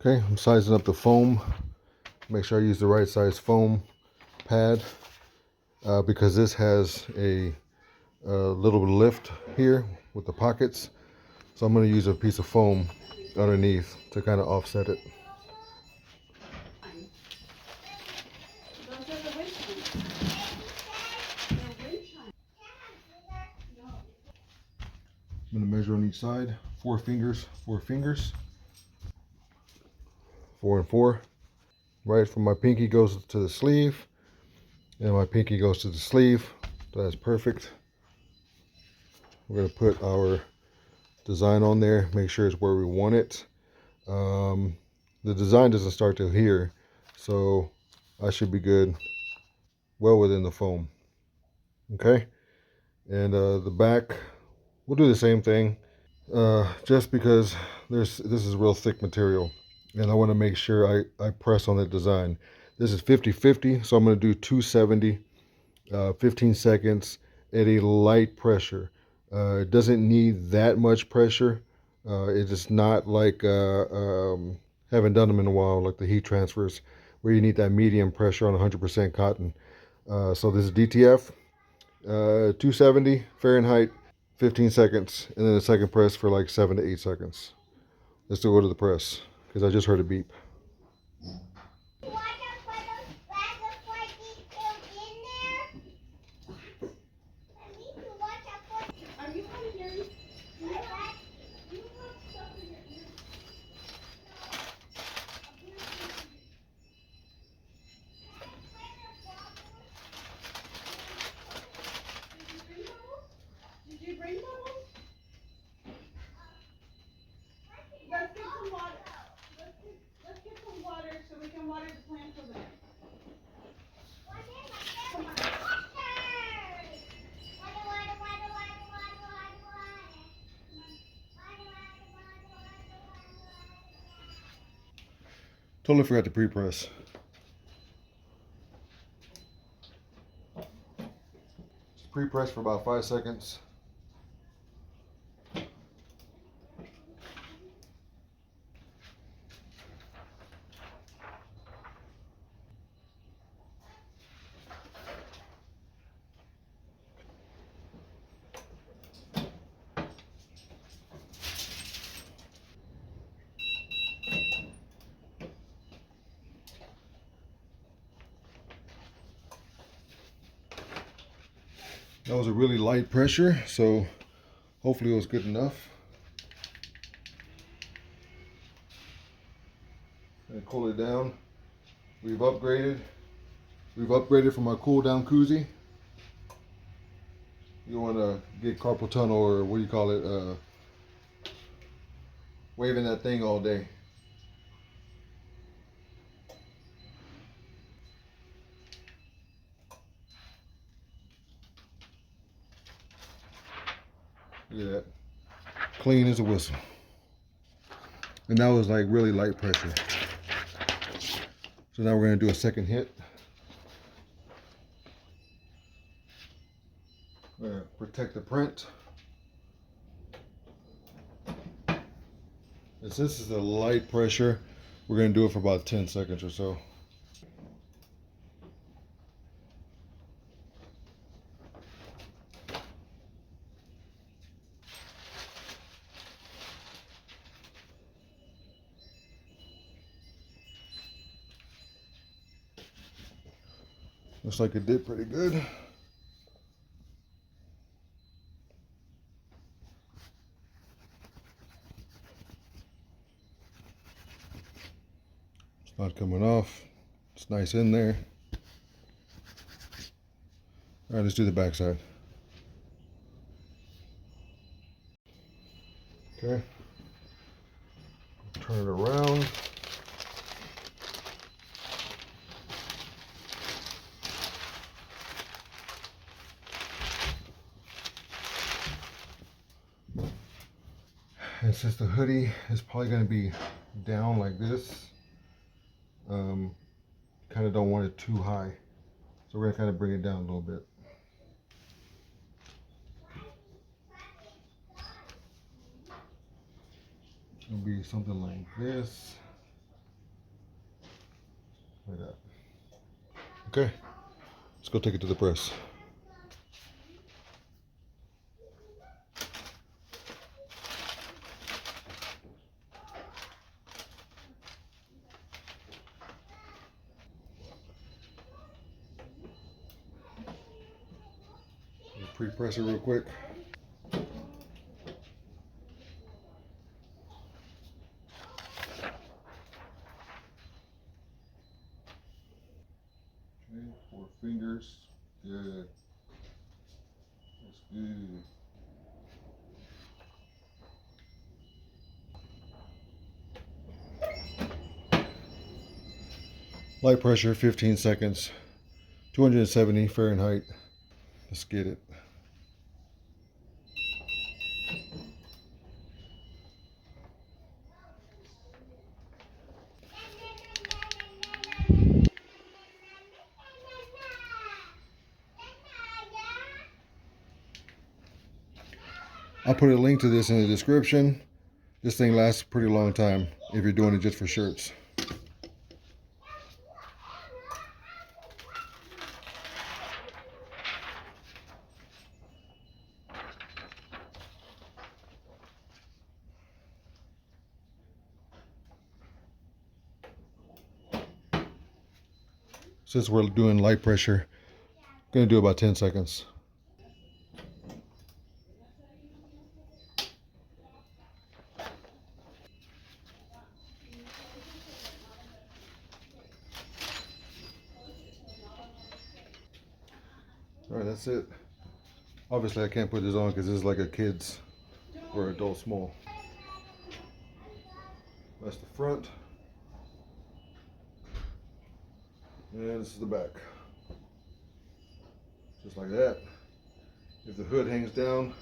Okay, I'm sizing up the foam. Make sure I use the right size foam pad because this has a little lift here with the pockets. So I'm going to use a piece of foam underneath to kind of offset it. I'm going to measure on each side. 4 fingers, 4 fingers. 4 and 4. Right from my pinky goes to the sleeve, and my pinky goes to the sleeve. That's perfect. We're going to put our design on there, make sure it's where we want it. The design doesn't start till here, so I should be good, well within the foam. Okay, and the back, we'll do the same thing, just because this is real thick material, and I want to make sure I press on the design. This is 50-50, so I'm going to do 270, 15 seconds at a light pressure. It doesn't need that much pressure. It's just not like haven't done them in a while, like the heat transfers, where you need that medium pressure on 100% cotton. So this is DTF, 270 Fahrenheit, 15 seconds, and then a second press for like 7 to 8 seconds. Let's go to the press, because I just heard a beep. Totally forgot to pre-press. Just pre-press for about 5 seconds. That was a really light pressure, so hopefully it was good enough. And cool it down. We've upgraded from our cool down koozie. You want to get carpal tunnel, or what do you call it, waving that thing all day. Look at that. Clean as a whistle. And that was like really light pressure. So now we're going to do a second hit. We're going to protect the print. And since this is a light pressure, we're going to do it for about 10 seconds or so. Looks like it did pretty good. It's not coming off. It's nice in there. All right, let's do the back side. Okay. Turn it around. And since the hoodie is probably going to be down like this, kind of don't want it too high. So we're going to kind of bring it down a little bit. It'll be something like this. like that. Okay, let's go take it to the press. Pre-press it real quick. Okay, 4 fingers. Good. That's good. Light pressure, 15 seconds. 270 Fahrenheit. Let's get it. I'll put a link to this in the description. This thing lasts a pretty long time if you're doing it just for shirts. Since we're doing light pressure, I'm gonna do about 10 seconds. All right, that's it. Obviously, I can't put this on because this is like a kid's or adult small. That's the front. And this is the back. Just like that. If the hood hangs down,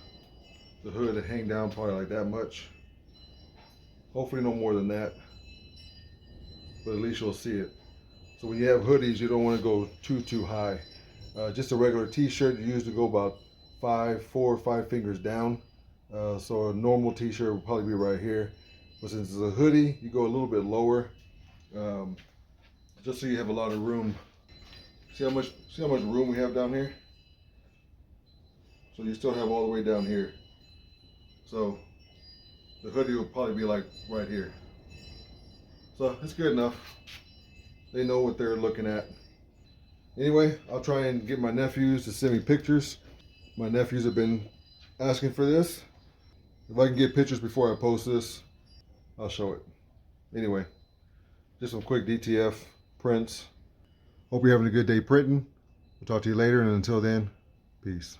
the hood will hang down probably like that much. Hopefully no more than that. But at least you'll see it. So when you have hoodies, you don't want to go too high. Just a regular t-shirt, you usually go about 4 or 5 fingers down. So a normal t-shirt would probably be right here. But since it's a hoodie, you go a little bit lower. Just so you have a lot of room. See how much room we have down here? So you still have all the way down here. So the hoodie will probably be like right here. So it's good enough. They know what they're looking at. Anyway, I'll try and get my nephews to send me pictures. My nephews have been asking for this. If I can get pictures before I post this, I'll show it. Anyway, just some quick DTF prints. Hope you're having a good day printing. We'll talk to you later, and until then, peace.